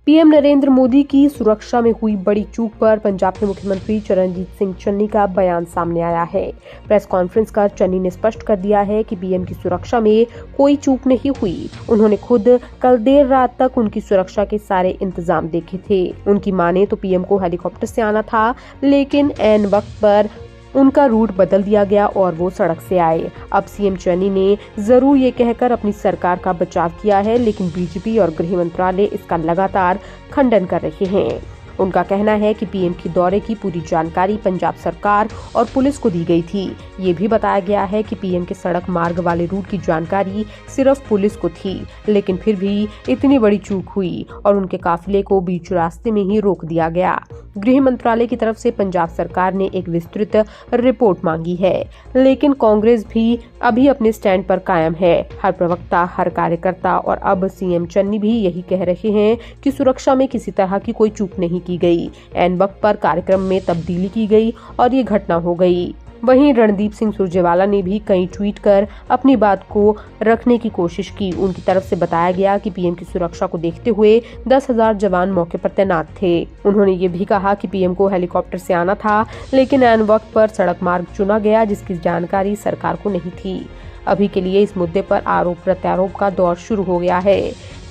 PM Narendra Modi की सुरक्षा में हुई बड़ी चूक पर पंजाब के मुख्यमंत्री चरणजीत सिंह चन्नी का बयान सामने आया है। प्रेस कॉन्फ्रेंस कर चन्नी ने स्पष्ट कर दिया है कि पीएम की सुरक्षा में कोई चूक नहीं हुई। उन्होंने खुद कल देर रात तक उनकी सुरक्षा के सारे इंतजाम देखे थे। उनकी माने तो पीएम को हेलीकॉप्टर से आना था, लेकिन ऐन वक्त पर उनका रूट बदल दिया गया और वो सड़क से आए। अब सीएम चन्नी ने जरूर ये कहकर अपनी सरकार का बचाव किया है, लेकिन बीजेपी और गृह मंत्रालय इसका लगातार खंडन कर रहे हैं। उनका कहना है कि पीएम की दौरे की पूरी जानकारी पंजाब सरकार और पुलिस को दी गई थी। ये भी बताया गया है कि पीएम के सड़क मार्ग वाले रूट की जानकारी सिर्फ पुलिस को थी, लेकिन फिर भी इतनी बड़ी चूक हुई और उनके काफिले को बीच रास्ते में ही रोक दिया गया। गृह मंत्रालय की तरफ से पंजाब सरकार ने एक विस्तृत रिपोर्ट मांगी है, लेकिन कांग्रेस भी अभी अपने स्टैंड पर कायम है। हर प्रवक्ता, हर कार्यकर्ता और अब सीएम चन्नी भी यही कह रहे हैं कि सुरक्षा में किसी तरह की कोई चूक नहीं की गई। ऐन वक्त पर कार्यक्रम में तब्दीली की गई और ये घटना हो गई। वहीं रणदीप सिंह सुरजेवाला ने भी कई ट्वीट कर अपनी बात को रखने की कोशिश की। उनकी तरफ से बताया गया कि पीएम की सुरक्षा को देखते हुए 10,000 जवान मौके पर तैनात थे। उन्होंने ये भी कहा कि पीएम को हेलीकॉप्टर से आना था, लेकिन ऐन वक्त पर सड़क मार्ग चुना गया, जिसकी जानकारी सरकार को नहीं थी। अभी के लिए इस मुद्दे पर आरोप प्रत्यारोप का दौर शुरू हो गया है।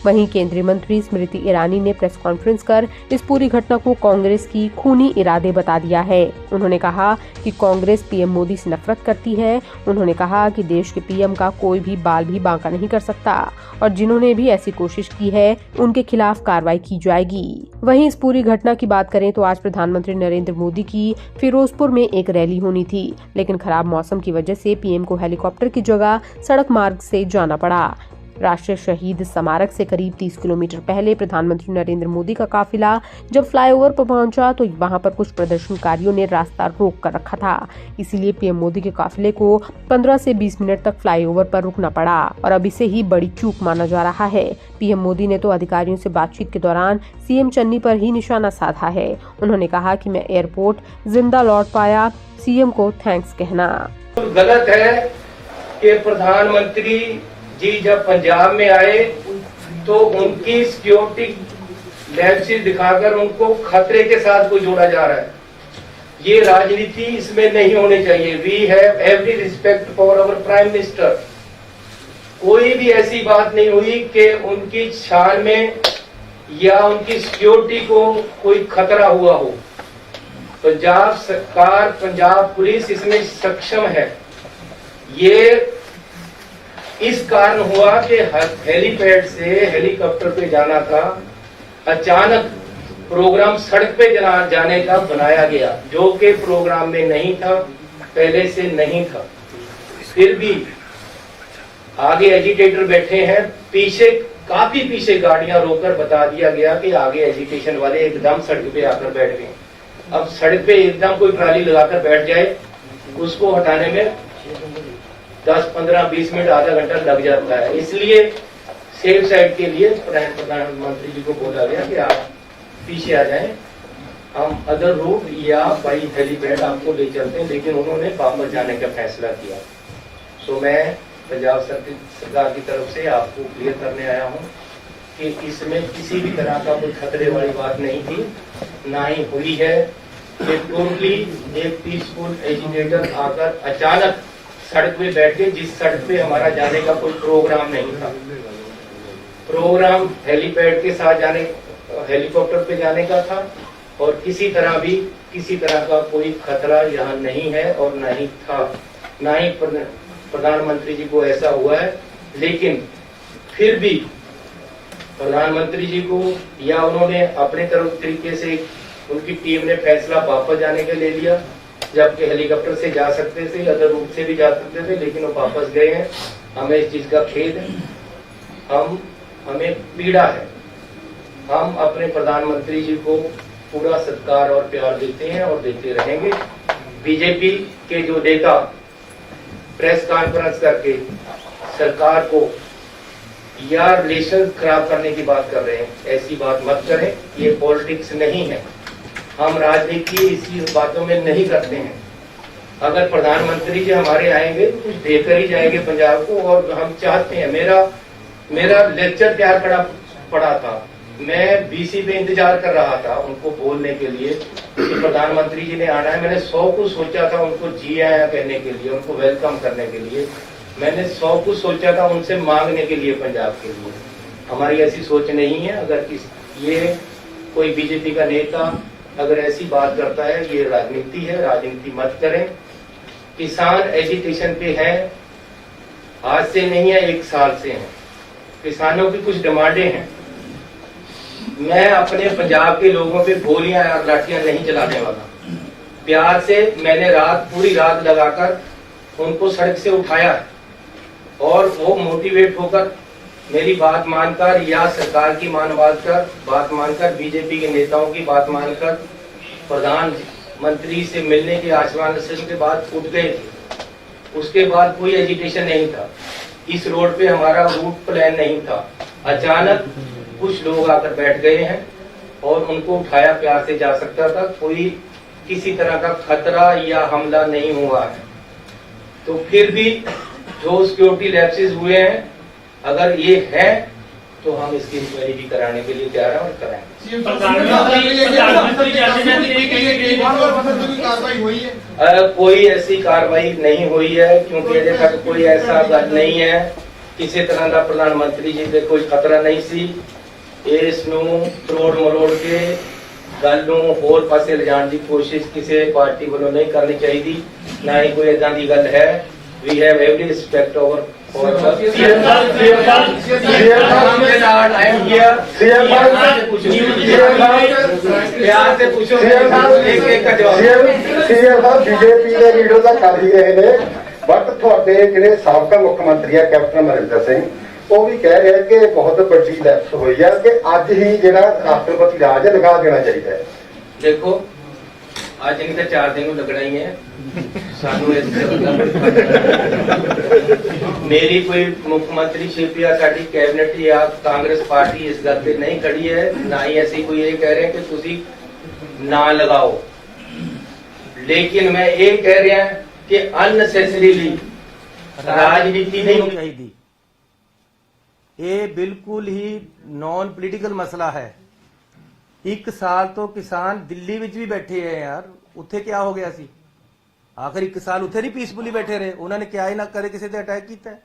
वहीं केंद्रीय मंत्री स्मृति ईरानी ने प्रेस कॉन्फ्रेंस कर इस पूरी घटना को कांग्रेस की खूनी इरादे बता दिया है। उन्होंने कहा कि कांग्रेस पीएम मोदी से नफरत करती है। उन्होंने कहा कि देश के पीएम का कोई भी बाल भी बांका नहीं कर सकता और जिन्होंने भी ऐसी कोशिश की है उनके खिलाफ कार्रवाई की जाएगी। वहीं इस पूरी घटना की बात करें तो आज प्रधानमंत्री नरेंद्र मोदी की फिरोजपुर में एक रैली होनी थी, लेकिन खराब मौसम की वजह से पीएम को हेलीकॉप्टर की जगह सड़क मार्ग से जाना पड़ा। राष्ट्रीय शहीद स्मारक से करीब 30 किलोमीटर पहले प्रधानमंत्री नरेंद्र मोदी का काफिला जब फ्लाईओवर पर पहुंचा तो वहां पर कुछ प्रदर्शनकारियों ने रास्ता रोक कर रखा था। इसीलिए पीएम मोदी के काफिले को 15 से 20 मिनट तक फ्लाईओवर पर रुकना पड़ा और अब इसे ही बड़ी चूक माना जा रहा है। पीएम मोदी ने तो अधिकारियों से बातचीत के दौरान सीएम चन्नी पर ही निशाना साधा है। उन्होंने कहा कि मैं एयरपोर्ट जिंदा लौट पाया, सीएम को थैंक्स कहना। गलत है कि प्रधानमंत्री जी जब पंजाब में आए तो उनकी सिक्योरिटी लैंसेज दिखाकर उनको खतरे के साथ को जोड़ा जा रहा है। ये राजनीति इसमें नहीं होनी चाहिए। We have every respect for our prime minister. कोई भी ऐसी बात नहीं हुई कि उनकी शान में या उनकी सिक्योरिटी को कोई खतरा हुआ हो। पंजाब सरकार, पंजाब पुलिस इसमें सक्षम है। ये इस कारण हुआ कि हेलीपैड से हेलीकॉप्टर पे जाना था। अचानक प्रोग्राम सड़क पे जाने का बनाया गया, जो कि प्रोग्राम में नहीं था, पहले से नहीं था। फिर भी आगे एजिटेटर बैठे हैं, पीछे काफी पीछे गाड़ियां रोककर बता दिया गया कि आगे एजिटेशन वाले एकदम सड़क पे आकर बैठ गए। अब सड़क पे एकदम कोई ट्राली लगाकर बैठ जाए, उसको हटाने में 10, 15, 20 मिनट, आधा घंटा लग जाता है। इसलिए सेफ साइड के लिए प्रधानमंत्री जी को बोला गया कि आप पीछे आ जाएं, हम अदर रूट या बाई हेलीपैड आपको ले चलते हैं, लेकिन उन्होंने वापस जाने का फैसला किया। तो मैं पंजाब सरकार की तरफ से आपको क्लियर करने आया हूं कि इसमें किसी भी तरह का कोई खतरे वाली बात नहीं थी, ना ही हुई है। ये टोटली एक पीसफुल एजिटेटर आकर अचानक सड़क पे बैठ के, जिस सड़क पे हमारा जाने का कोई प्रोग्राम नहीं था। प्रोग्राम हेलीपैड के साथ जाने, हेलीकॉप्टर पे जाने का था और किसी तरह का कोई खतरा यहाँ नहीं है और नहीं था, ना ही प्रधानमंत्री जी को ऐसा हुआ है। लेकिन फिर भी प्रधानमंत्री जी को या उन्होंने अपने तरफ तरीके से उनकी टीम ने फैसला वापस जाने का ले लिया, जबकि हेलीकॉप्टर से जा सकते थे, अदर रूट से भी जा सकते थे, लेकिन वो वापस गए हैं। हमें इस चीज का खेद है, हमें पीड़ा है। हम अपने प्रधानमंत्री जी को पूरा सत्कार और प्यार देते हैं और देते रहेंगे। बीजेपी के जो नेता प्रेस कॉन्फ्रेंस करके सरकार को या रिलेशन खराब करने की बात कर रहे हैं, ऐसी बात मत करें। ये पॉलिटिक्स नहीं है, हम राजनीति इसी बातों में नहीं करते हैं। अगर प्रधानमंत्री जी हमारे आएंगे तो कुछ देकर ही जाएंगे पंजाब को, और हम चाहते हैं, मेरा लेक्चर तैयार पड़ा था मैं बीसी पे इंतजार कर रहा था उनको बोलने के लिए कि प्रधानमंत्री जी ने आना है। मैंने 100 कुछ सोचा था उनको जी आया कहने के लिए, उनको वेलकम करने के लिए। मैंने 100 कुछ सोचा था उनसे मांगने के लिए, पंजाब के लिए। हमारी ऐसी सोच नहीं है। अगर ये कोई बीजेपी का नेता अगर ऐसी बात करता है, ये राजनीति है, राजनीति मत करें। किसान एजिटेशन पे है, आज से नहीं है, 1 साल से है। किसानों की कुछ डिमांडें हैं। मैं अपने पंजाब के लोगों पे गोलियां और लाठियां नहीं चलाने वाला। प्यार से मैंने पूरी रात लगाकर उनको सड़क से उठाया है और वो मोटिवेट होकर मेरी बात मानकर या सरकार की बात मानकर बीजेपी के नेताओं की बात मानकर प्रधानमंत्री से मिलने के आश्वासन के बाद उठ गए थे। उसके बाद कोई एजिटेशन नहीं था। इस रोड पे हमारा रूट प्लान नहीं था। अचानक कुछ लोग आकर बैठ गए हैं और उनको उठाया प्यार से जा सकता था। कोई किसी तरह का खतरा या हमला नहीं हुआ है। तो फिर भी जो सिक्योरिटी लैप्सेस हुए हैं, अगर ये है तो हम इसकी इंक्वायरी भी कराने के लिए तैयार हैं और कराएंगे। कोई ऐसी कार्रवाई नहीं हुई है, क्योंकि अजे तक कोई ऐसा गल नहीं है। किसी तरह का प्रधानमंत्री जी से कोई खतरा नहीं सी। इस नूं तरोड़ मरोड़ के गल नूं होर पासे लिजाण की कोशिश किसी पार्टी वालों नहीं करनी चाहिए। ना ही कोई इदां दी गल है। We have every respect over प्यार से पूछो, एक का जवाब। बीजेपी के लीडर का कर ही रहे ने, बट थोड़े जिहड़े साबका मुख्य मंत्री है कैप्टन अमरिंदर सिंह, वो भी कह रहे कि बहुत बड़ी लैप्स हुई है कि अज ही जिहड़ा राष्ट्रपति राज लगा देना चाहिए। देखो आज नहीं तो 4 दिन लगना ही है। सानू मेरी कोई मुख्यमंत्री या साडी कैबिनेट या कांग्रेस पार्टी इस गल पे नहीं खड़ी है। ना ही ऐसी कोई ये कह रहे हैं कि तुसी ना लगाओ। लेकिन मैं ये कह रहा कि अननेसेसरीली राजनीति नहीं होनी चाहिए। ये बिल्कुल ही नॉन पोलिटिकल मसला है। 1 साल तो किसान दिल्ली विच भी बैठे हैं यार, उत्थे क्या हो गया सी? आखिर 1 साल उत्थे नहीं पीसफुली बैठे रहे। उन्होंने क्या ही ना करे किसी ते अटैक किया।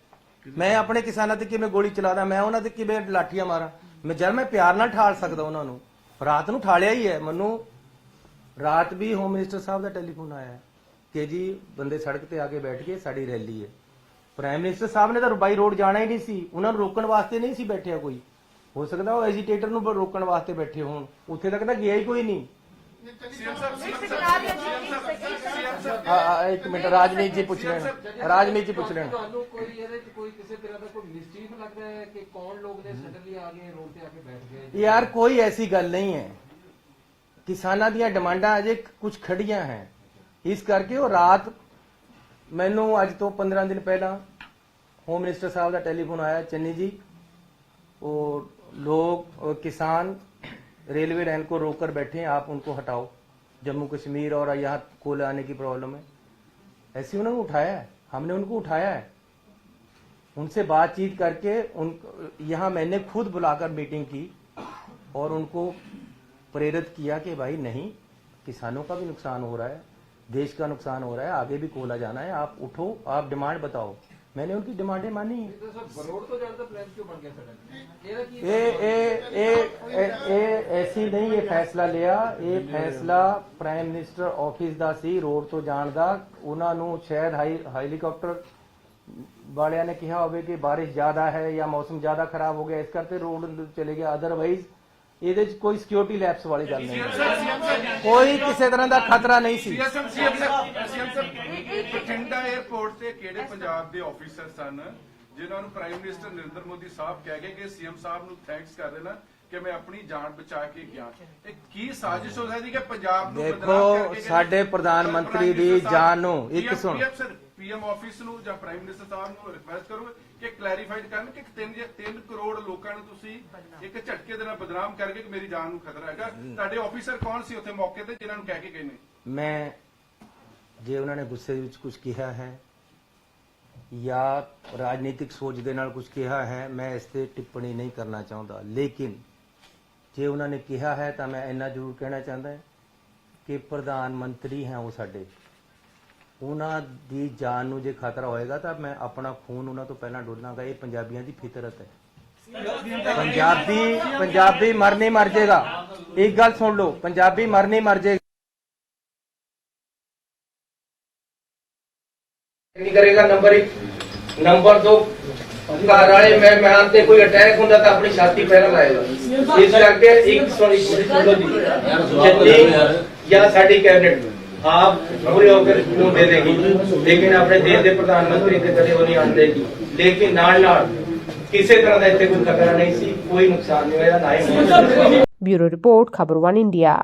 मैं अपने किसानों ते किवें गोली चलादा, मैं उन्हां ते किवें लाठियां मारा। मैं प्यार नाल ठाल सकदा उन्हां नूं। रात नूं ठालिया ही है। मैनू रात भी होम मिनिस्टर साहब का टेलीफोन आया कि जी बंदे सड़क ते आके बैठ गए, साडी रैली है। प्राइम मिनिस्टर साहब ने तो बाई रोड जाना ही नहीं सी। उन्होंने रोकण वास्ते नहीं सी बैठिया कोई। हो सकता वो एजिटेटर नूं रोकण वास्ते बैठे होण, उत्थे तक तो गया ही कोई नहीं। एक मिनट, राजनीति जी पूछ लेना, राजनीति जी पूछ लेना। यार कोई ऐसी गल नहीं है। किसानां दीयां डिमांडां अजे कुछ खड़ियां हैं, इस करके वो रात मैनू अज तो 15 दिन पहला होम मिनिस्टर साहब का टेलीफोन आया, चन्नी जी वो लोग किसान रेलवे लाइन को रोककर बैठे हैं, आप उनको हटाओ। जम्मू कश्मीर और यहाँ कोयला आने की प्रॉब्लम है। ऐसे उन्होंने उठाया है, हमने उनको उठाया है। उनसे बातचीत करके यहाँ मैंने खुद बुलाकर मीटिंग की और उनको प्रेरित किया कि भाई नहीं, किसानों का भी नुकसान हो रहा है, देश का नुकसान हो रहा है, आगे भी कोयला जाना है, आप उठो, आप डिमांड बताओ। मैंने उनकी डिमांडें मानी। ऐसी नहीं ये फैसला लिया, ये फैसला प्राइम मिनिस्टर ऑफिस दा सी, रोड तो जाण दा। उन्हां नूं शायद हेलीकॉप्टर वालियां ने कहा होवे कि बारिश ज्यादा है या मौसम ज्यादा खराब हो गया, इस करके रोड चले गया। अदरवाइज ये कोई सिक्योरिटी लैप्स वाली गल नहीं, कोई किसी तरह का खतरा नहीं सी। बठिंडा एयरपोर्ट से किहड़े पंजाब के ऑफिसर सन जिन्होंने प्राइम मिनिस्टर नरेंद्र मोदी साहब कह गए कि सीएम साहब नूं थैंक्स कर देना कि मैं अपनी जान बचा के गया। की साजिश हो सकती कि पंजाब नूं देखो साडे प्रधानमंत्री दी जान नूं एक सुन पीएम ऑफिस नूं जां प्राइम मिनिस्टर साहब नूं रिक्वेस्ट करो कि क्लैरीफाइड करन कि 3 करोड़ लोकां नूं तुसीं एक झटके दे नाल बदनाम करके कि मेरी जान नूं खतरा हैगा। तुहाडे ऑफिसर कौन सी उत्थे मौके ते जिन्हां नूं कह के गए ने? मैं जे उन्होंने गुस्से विच कुछ कहा है या राजनीतिक सोच दे नाल कुछ कहा है, मैं इस ते टिप्पणी नहीं करना चाहता। लेकिन ਜੇ ਉਹਨਾਂ ਨੇ ਕਿਹਾ ਹੈ ਤਾਂ ਮੈਂ ਇੰਨਾ ਜ਼ਰੂਰ ਕਹਿਣਾ ਚਾਹੁੰਦਾ ਕਿ ਪ੍ਰਧਾਨ ਮੰਤਰੀ ਹੈ ਉਹ ਸਾਡੇ, ਉਹਨਾਂ ਦੀ ਜਾਨ ਨੂੰ ਜੇ ਖਤਰਾ ਹੋਏਗਾ ਤਾਂ ਮੈਂ ਆਪਣਾ ਖੂਨ ਉਹਨਾਂ ਤੋਂ ਪਹਿਲਾਂ ਡੋਲਾਂਗਾ। ਇਹ ਪੰਜਾਬੀਆਂ ਦੀ ਫਿਤਰਤ ਹੈ। ਪੰਜਾਬੀ ਮਰ ਨਹੀਂ ਮਰ ਜਾਏਗਾ। ਇੱਕ ਗੱਲ ਸੁਣ ਲਓ, ਪੰਜਾਬੀ ਮਰ ਨਹੀਂ ਮਰ ਜਾਏਗਾ। नहीं करेगा। नंबर 1। नंबर 2, घर वाले मेहमान से कोई अटैक होता तो अपनी छाती पहला लाएगा। इस करके एक सुनो जी, जितनी या साडी कैबिनेट आप पूरे होकर क्यों दे देगी, लेकिन अपने देश के प्रधानमंत्री से कदे वो नहीं आने देगी। लेकिन नाल किसी तरह का इतने कोई खतरा नहीं सी, कोई नुकसान नहीं होया ना ही। ब्यूरो रिपोर्ट, खबर 1 इंडिया।